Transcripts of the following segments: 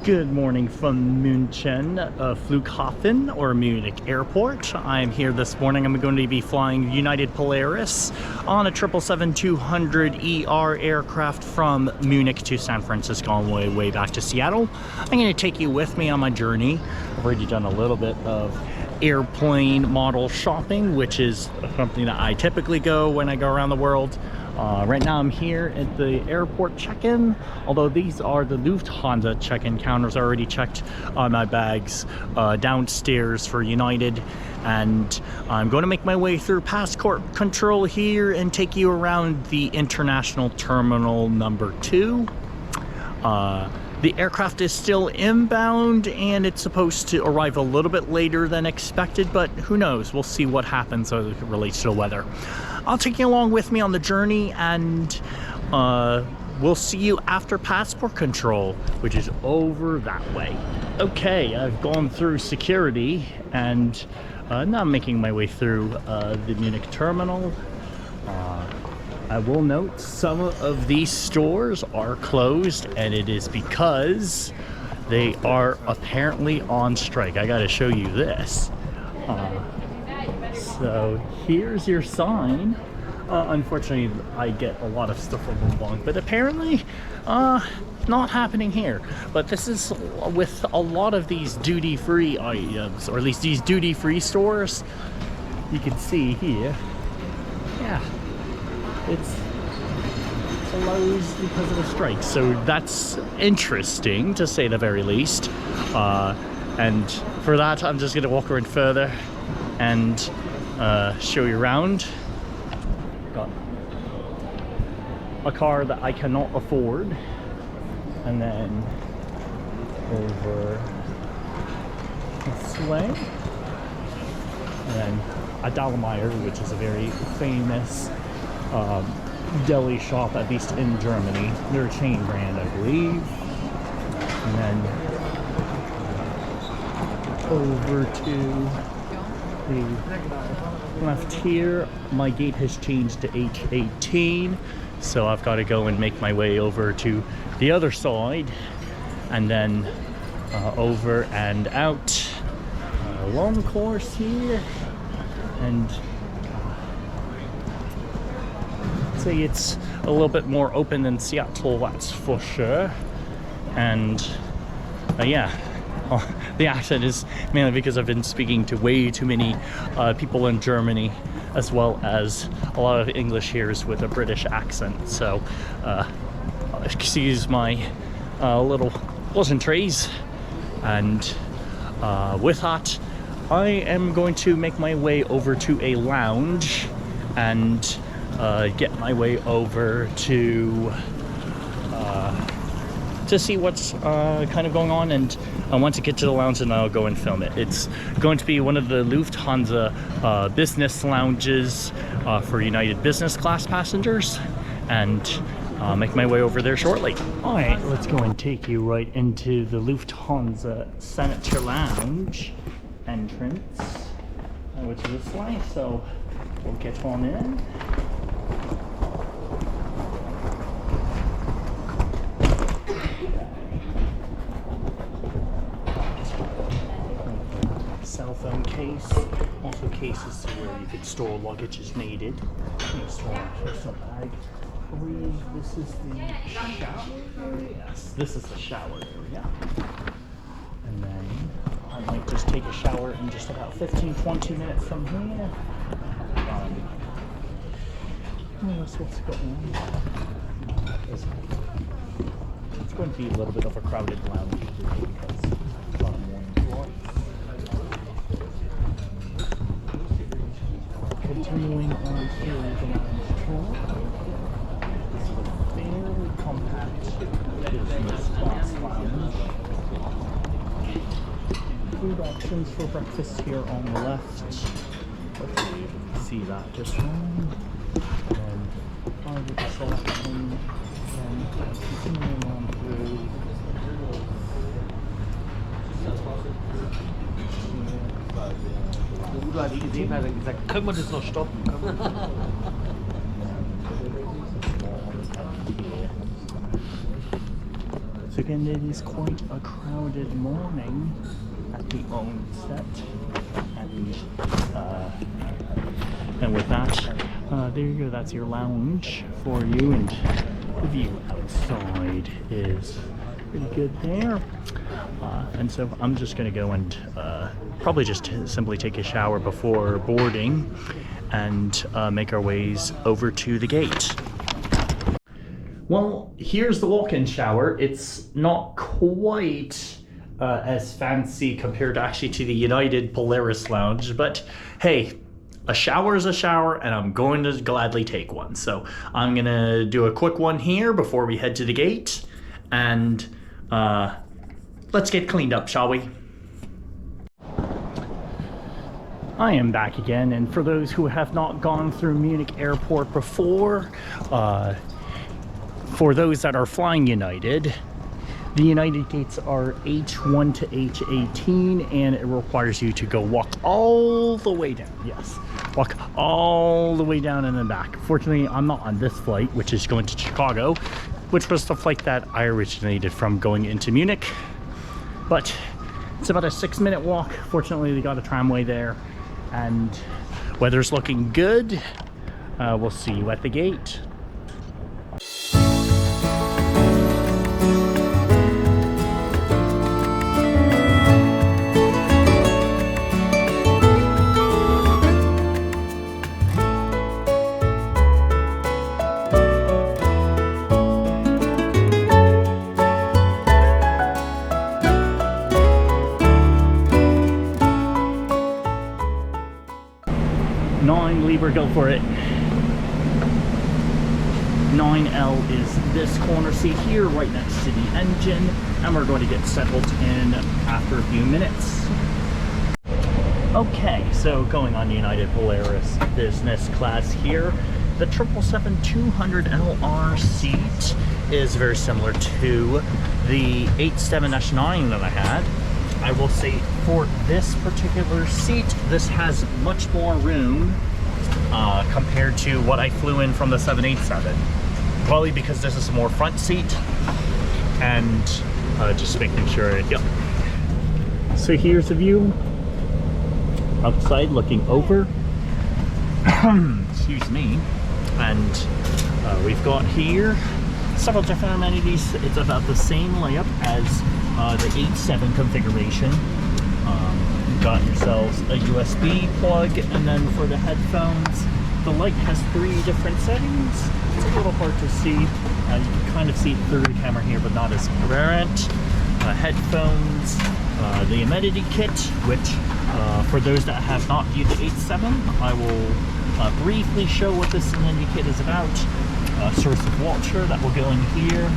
Good morning from München, Flughafen or Munich Airport. I'm here this morning. I'm going to be flying United Polaris on a 777-200ER aircraft from Munich to San Francisco on my way back to Seattle. I'm going to take you with me on my journey. I've already done a little bit of airplane model shopping, which is something that I typically go when I go around the world. Right now I'm here at the airport check-in, although these are the Lufthansa check-in counters. I already checked my bags downstairs for United, and I'm going to make my way through passport control here and take you around the international terminal number 2. The aircraft is still inbound and it's supposed to arrive a little bit later than expected, but who knows? We'll see what happens as it relates to the weather. I'll take you along with me on the journey, and we'll see you after passport control, which is over that way. Okay, I've gone through security and now I'm making my way through the Munich terminal. I will note some of these stores are closed, and it is because they are apparently on strike. I gotta show you this. So here's your sign. Unfortunately, I get a lot of stuff from Hong Kong, but apparently not happening here. But this is with a lot of these duty-free items, or at least these duty-free stores. You can see here, yeah, it's closed because of the strike. So that's interesting, to say the very least. And for that, I'm just gonna walk around further and show you around. Got a car that I cannot afford, and then over this way, and then a Dallmayr, which is a very famous deli shop, at least in Germany. They're a chain brand, I believe. And then over to the left here, my gate has changed to H18, so I've got to go and make my way over to the other side, and then over and out long course here, and say it's a little bit more open than Seattle, that's for sure. And yeah, the accent is mainly because I've been speaking to way too many people in Germany, as well as a lot of English here is with a British accent. So excuse my little pleasantries. And with that, I am going to make my way over to a lounge and get my way over to see what's kind of going on. And once I get to the lounge, and I'll go and film it. It's going to be one of the Lufthansa business lounges for United Business Class passengers, and I'll make my way over there shortly. All right, let's go and take you right into the Lufthansa Signature Lounge entrance, which is this way. So we'll get on in. Cell phone case, also cases where you could store luggage as needed. Store personal bag. I believe this is the shower area. Yes, this is the shower area. And then I might just take a shower in just about 15-20 minutes from here. That's what's going on. It's going to be a little bit of a crowded lounge today because a lot of morning flights. Continuing on here with the lounge tour. This is a fairly compact business class lounge. Food options for breakfast here on the left. Hopefully you can see that just fine. And private selection, and continuing on through. Udo hat gesehen, hat er gesagt, können wir das noch stoppen? So again, it is quite a crowded morning at the onset. And with that, there you go, that's your lounge for you, and the view outside is pretty good there. And so I'm just gonna go and probably just simply take a shower before boarding and make our ways over to the gate. Well, here's the walk-in shower. It's not quite as fancy compared actually to the United Polaris Lounge, but hey, a shower is a shower, and I'm going to gladly take one. So I'm gonna do a quick one here before we head to the gate, and let's get cleaned up, shall we? I am back again, and for those who have not gone through Munich Airport before, for those that are flying United, the United gates are H1 to H18, and it requires you to go walk all the way down. Yes, walk all the way down and then back. Fortunately, I'm not on this flight, which is going to Chicago, which was the flight that I originated from going into Munich. But it's about a 6-minute walk. Fortunately, they got a tramway there, and weather's looking good. We'll see you at the gate. Go for it. 9L is this corner seat here, right next to the engine, and we're going to get settled in after a few minutes. Okay, so going on United Polaris Business Class here, the 777-200LR seat is very similar to the 87-9 that I had. I will say for this particular seat, this has much more room compared to what I flew in from the 787. Probably because this is a more front seat, and just making sure, yep. So here's the view outside looking over. Excuse me. And we've got here several different amenities. It's about the same layup as the 87 configuration. Got yourselves a USB plug, and then for the headphones, the light has 3 different settings. It's a little hard to see. You can kind of see it through the camera here, but not as apparent. Headphones, the Amenity Kit, which for those that have not viewed the 87, I will briefly show what this Amenity Kit is about. Source of water that will go in here.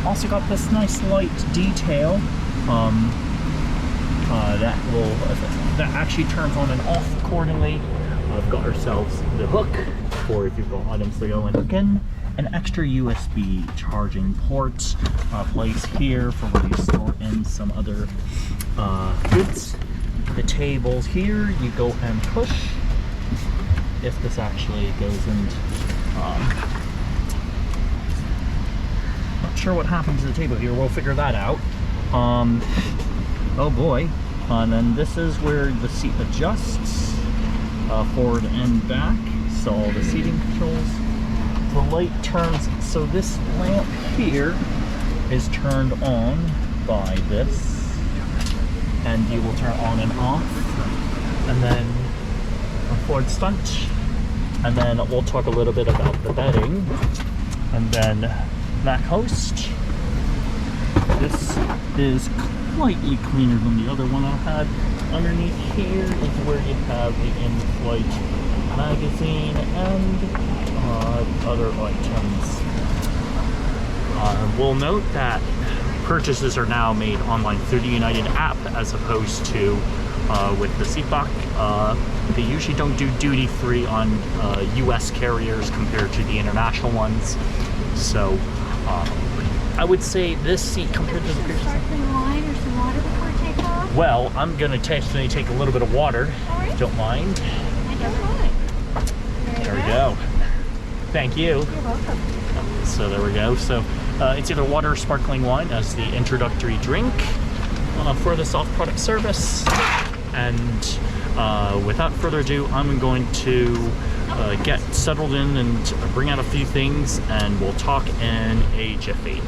Also got this nice light detail. That actually turns on and off accordingly. We've got ourselves the hook for if you've got items to go in. Again, an extra USB charging port place here for when you store in some other goods. The tables here, you go and push if this actually goes in. Not sure what happens to the table here. We'll figure that out. Oh boy. And then this is where the seat adjusts forward and back. So all the seating controls. The light turns, so this lamp here is turned on by this, and you will turn on and off. And then a forward stunt. And then we'll talk a little bit about the bedding. And then back host. This is slightly cleaner than the other one I had. Underneath here is where you have the in-flight magazine and other items. We'll note that purchases are now made online through the United app as opposed to with the seatback. They usually don't do duty-free on US carriers compared to the international ones. So I would say this seat compared to the previous Sparkling wine or some water before takeoff? Well, I'm gonna definitely take a little bit of water, if you don't mind. I don't mind. There we go. Thank you. You're welcome. So there we go. So It's either water or sparkling wine as the introductory drink for the soft product service. And without further ado, I'm going to get settled in and bring out a few things, and we'll talk in a jiffy.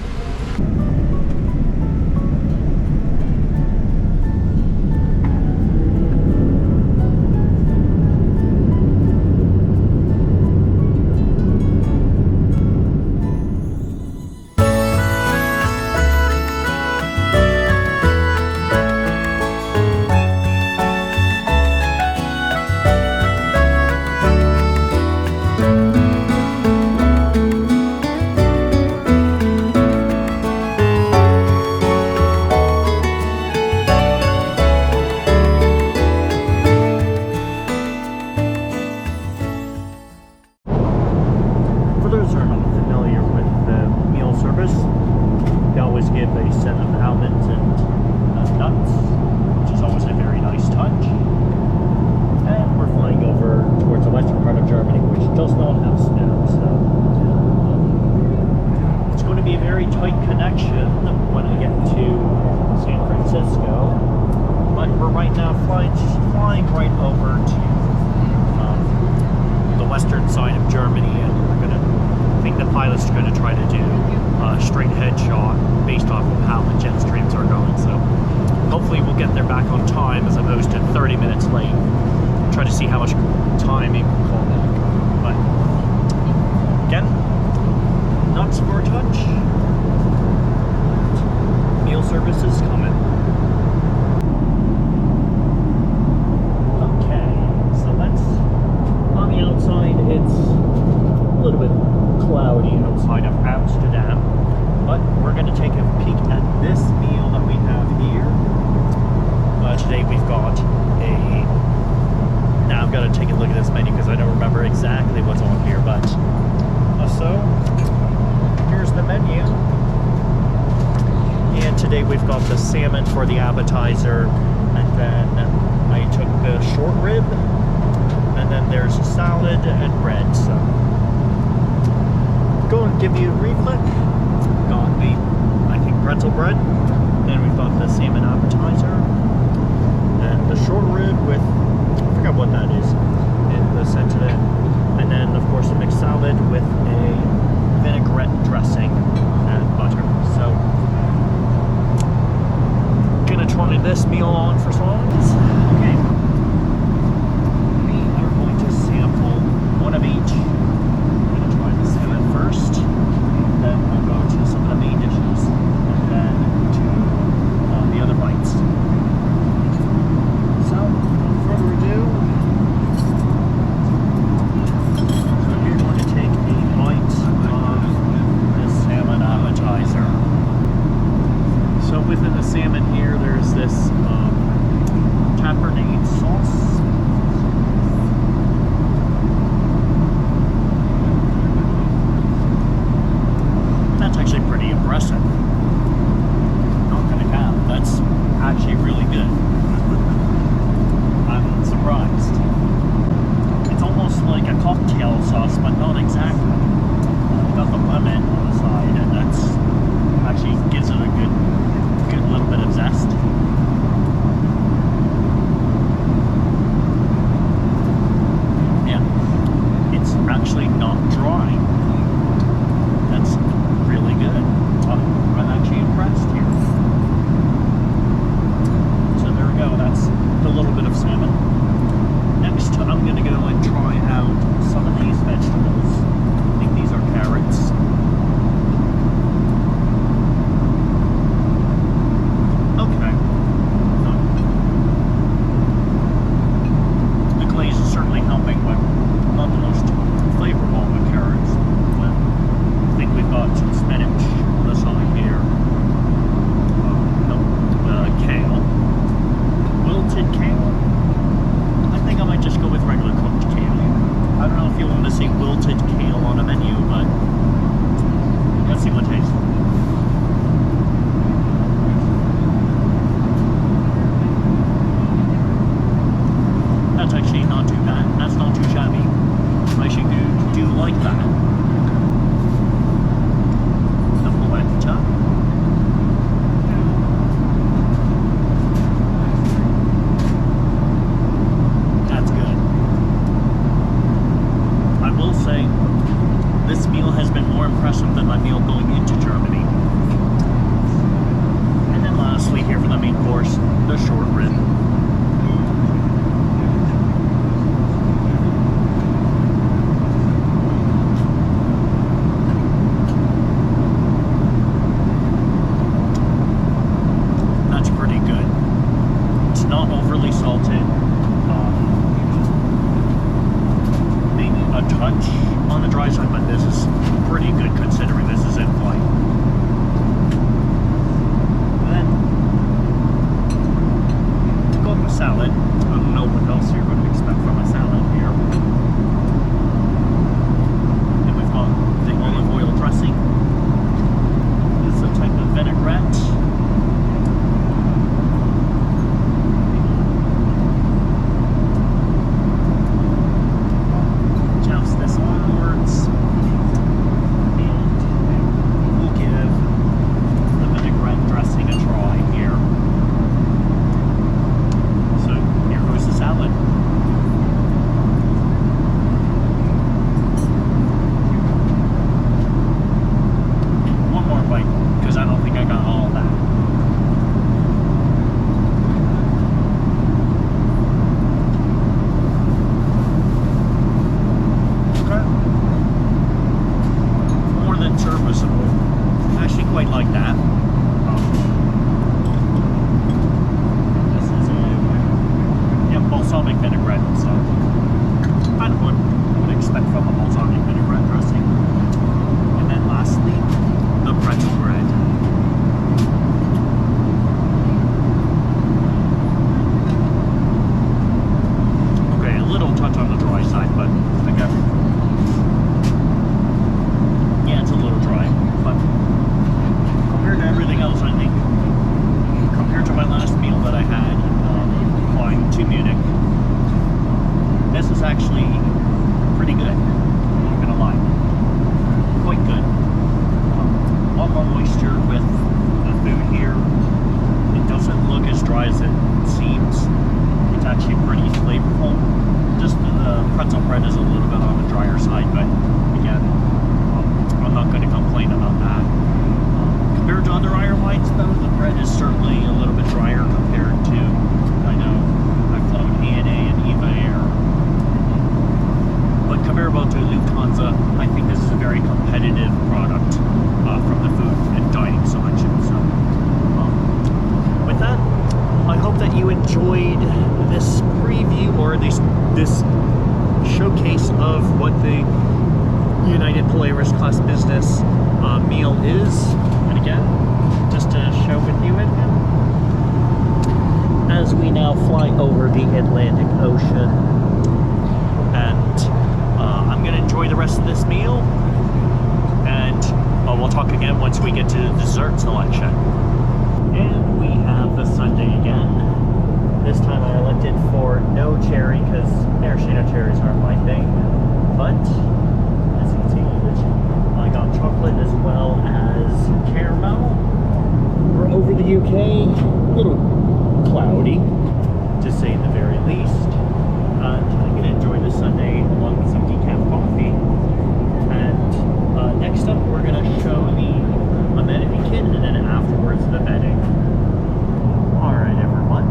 For the appetizer, and then I took the short rib, and then there's salad and bread. So go and give you a reflect. Got the, I think, pretzel bread, and we've got the salmon appetizer and the short rib with, I forgot what that is in the center of it, and then of course the mixed salad with a vinaigrette dressing and butter. So gonna try this meal on for size. Okay. We are going to sample one of each. I'm gonna try the salad first, then we'll go to some of the main dishes, and then to the other bites. So, without further ado, we're going to take a bite of this salmon appetizer. So within the salmon here, there's this tapenade sauce. That's actually pretty impressive. Not gonna cap, that's actually really good. I'm surprised. It's almost like a cocktail sauce, but not exactly. Got the lemon on the side, and that's actually gives it a good little bit of zest. Yeah, it's actually not dry. That's really good. I'm actually impressed here. So there not overly salted. Maybe a touch on the dry side, but this is pretty good considering this is in flight. And then to go with salad. I don't know what else you're going to expect from a salad here. And we've got the olive oil dressing. It's a type of vinaigrette. Joust this onwards. And we'll give the vinaigrette dressing a try here. So here goes the salad. One more bite, because I don't think I got all that. Okay. More than serviceable. I actually quite like that. This is a balsamic vinaigrette, so kind of what I would expect from a balsamic vinaigrette dressing. And then lastly, the pretzel bread. Okay, a little touch on the dry side, but again, yeah, it's a little dry, but compared to everything else, I think, compared to my last meal that I had flying to Munich, this is actually pretty good. I'm not gonna lie, quite good. A lot more moisture with the food here. It doesn't look as dry as it seems. It's actually pretty flavorful. Just the pretzel bread is a little bit on the drier side, but again, I'm not going to complain about that. Compared to other airlines, though, the bread is certainly a little bit drier compared to, I know, I've flown ANA and EVA Air. But comparable to Lufthansa, I think this is a very competitive product from the food and dining selection. So, with that, I hope that you enjoyed this preview or this showcase of what the United Polaris Class Business meal is. And again, just to share with you it, as we now fly over the Atlantic Ocean, and I'm going to enjoy the rest of this meal, and we'll talk again once we get to the dessert selection. And we have the sundae again. This time I elected for no cherry because maraschino cherries aren't my thing, but as you can see, I got chocolate as well as caramel. We're over the UK, a little cloudy, to say the very least. And I'm going to enjoy this sundae along with some decaf coffee. And next up, we're going to show the amenity kit, and then afterwards the bedding. Alright everyone,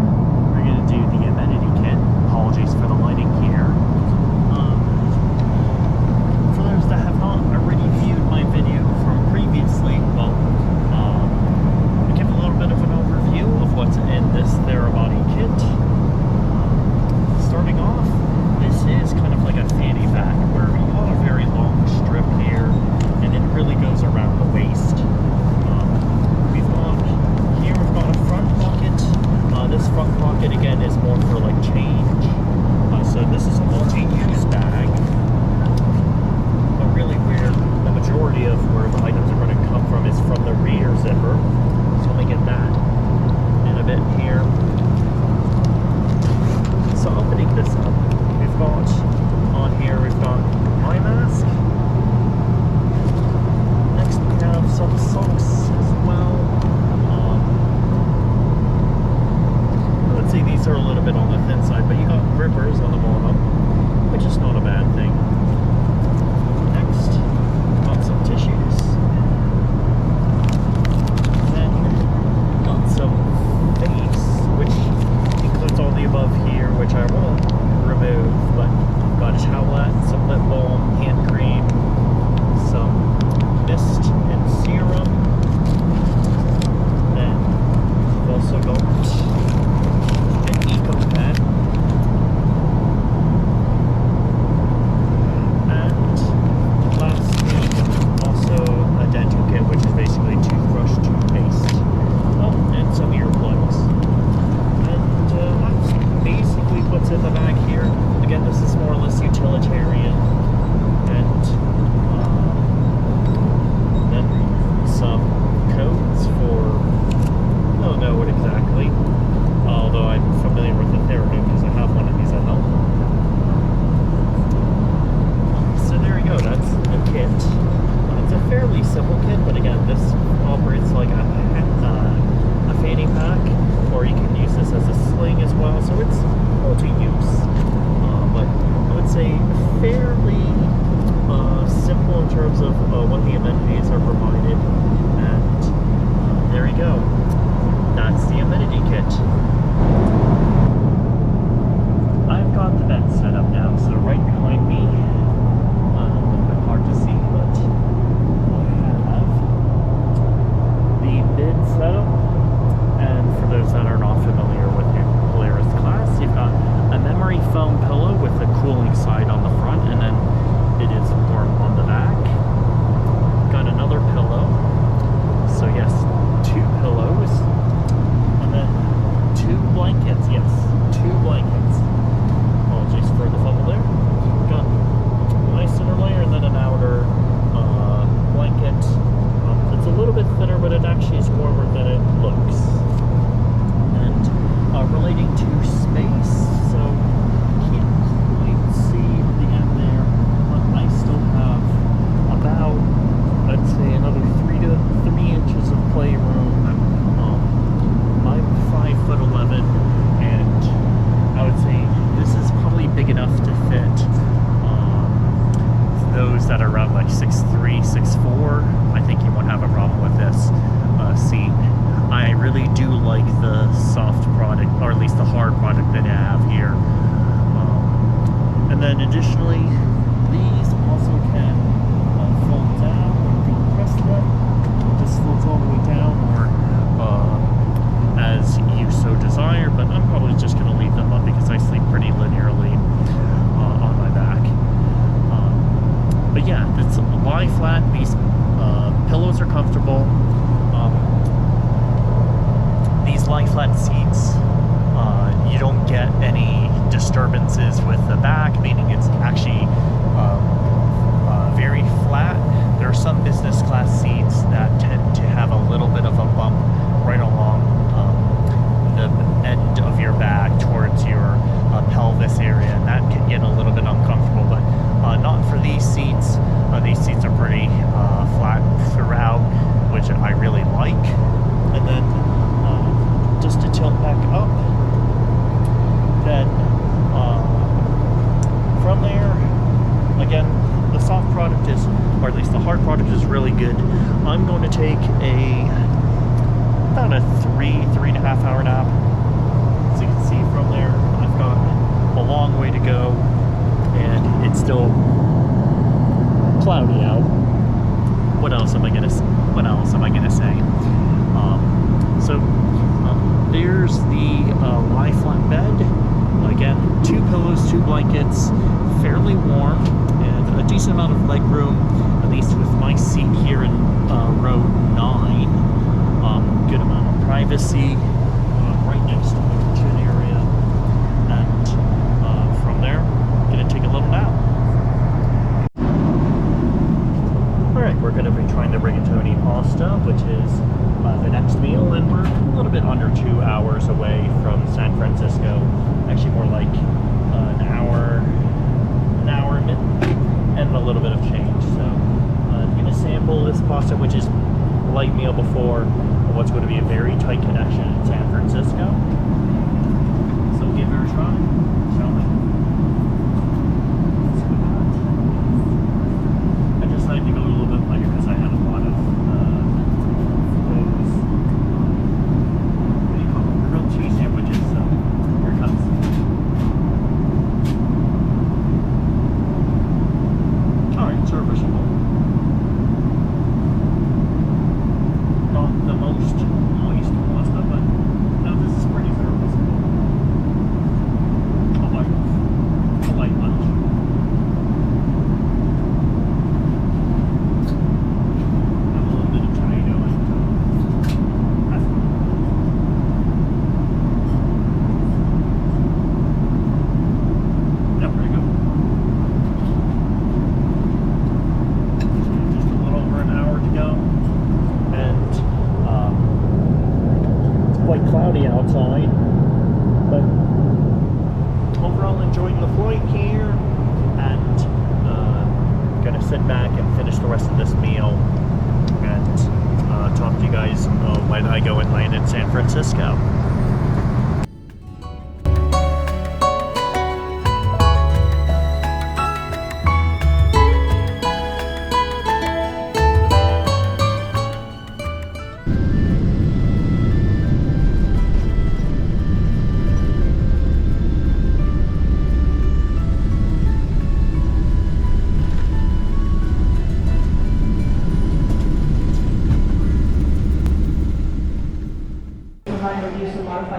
we're going to do the amenity kit. Apologies for the lighting here. For those that have not already viewed my video from previously, well, I'll give a little bit of an overview of what's in this Therabody kit. Starting off, this is kind of like lie flat seats. You don't get any disturbances with the back, meaning it's actually very flat. There are some business class seats that tend to have a little bit of a bump right along the end of your back towards your pelvis area, and that can get a little bit uncomfortable, but not for these seats. These seats are pretty flat throughout, which I really like. And then just to tilt back up, then from there, again, the soft product is, or at least the hard product is really good. I'm going to take about a 3.5 hour nap. As you can see from there, I've got a long way to go, and it's still cloudy out. What else am I gonna say? There's the lie flat bed. Again, 2 pillows, 2 blankets, fairly warm, and a decent amount of leg room, at least with my seat here in row 9. Good amount of privacy right next to the chin area, and from there, I'm gonna take a little nap. Alright, we're going to be trying the rigatoni pasta, which is the next meal, and we're a little bit under 2 hours away from San Francisco. Actually more like an hour and a little bit of change. So I'm going to sample this pasta, which is light meal before what's going to be a very tight connection in San Francisco. So give it a try, shall we? I decided to go a little bit lighter because I had a lot of those, what do you call them, grilled cheese sandwiches, so here it comes. Alright, serviceable. Not the most moist pasta, but no, this is pretty serviceable. A light lunch. Cloudy outside, but overall enjoying the flight here, and gonna sit back and finish the rest of this meal and talk to you guys when I go and land in San Francisco.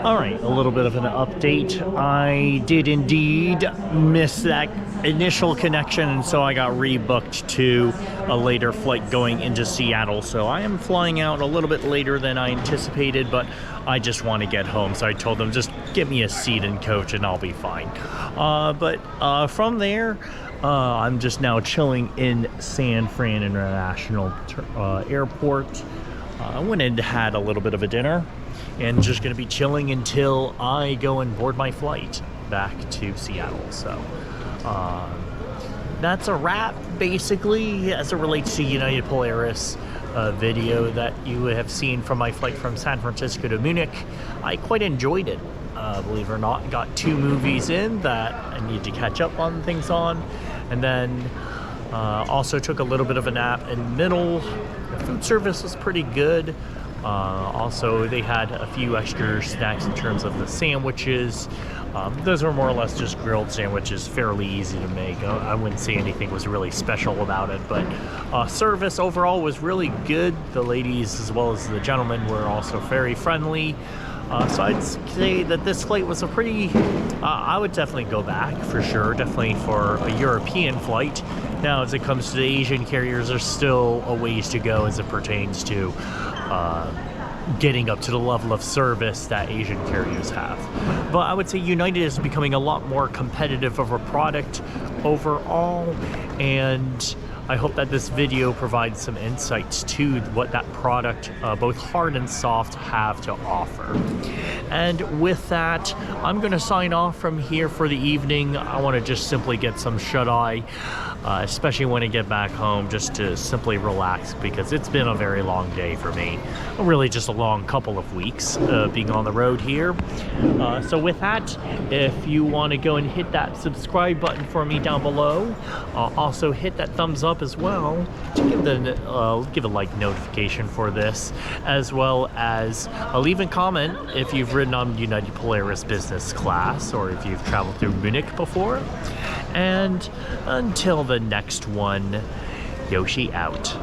Alright, a little bit of an update. I did indeed miss that initial connection, and so I got rebooked to a later flight going into Seattle. So I am flying out a little bit later than I anticipated, but I just want to get home. So I told them, just give me a seat in coach and I'll be fine. But from there, I'm just now chilling in San Fran International Airport. I went and had a little bit of a dinner, and just going to be chilling until I go and board my flight back to Seattle. So that's a wrap, basically, as it relates to United Polaris video that you have seen from my flight from San Francisco to Munich. I quite enjoyed it, believe it or not. Got 2 movies in that I need to catch up on things on, and then also took a little bit of a nap in the middle. The food service was pretty good. Also, they had a few extra snacks in terms of the sandwiches. Those were more or less just grilled sandwiches, fairly easy to make. I wouldn't say anything was really special about it, but service overall was really good. The ladies as well as the gentlemen were also very friendly. So I'd say that this flight was a pretty, I would definitely go back for sure, definitely for a European flight. Now, as it comes to the Asian carriers, there's still a ways to go as it pertains to getting up to the level of service that Asian carriers have. But I would say United is becoming a lot more competitive of a product overall, and I hope that this video provides some insights to what that product, both hard and soft, have to offer. And with that, I'm going to sign off from here for the evening. I want to just simply get some shut-eye, especially when I get back home, just to simply relax, because it's been a very long day for me. Really just a long couple of weeks being on the road here. So with that, if you want to go and hit that subscribe button for me down below, also hit that thumbs up as well to give a like notification for this, as well as leave a comment if you've ridden on United Polaris Business Class or if you've traveled through Munich before. And until the next one, Yoshi out.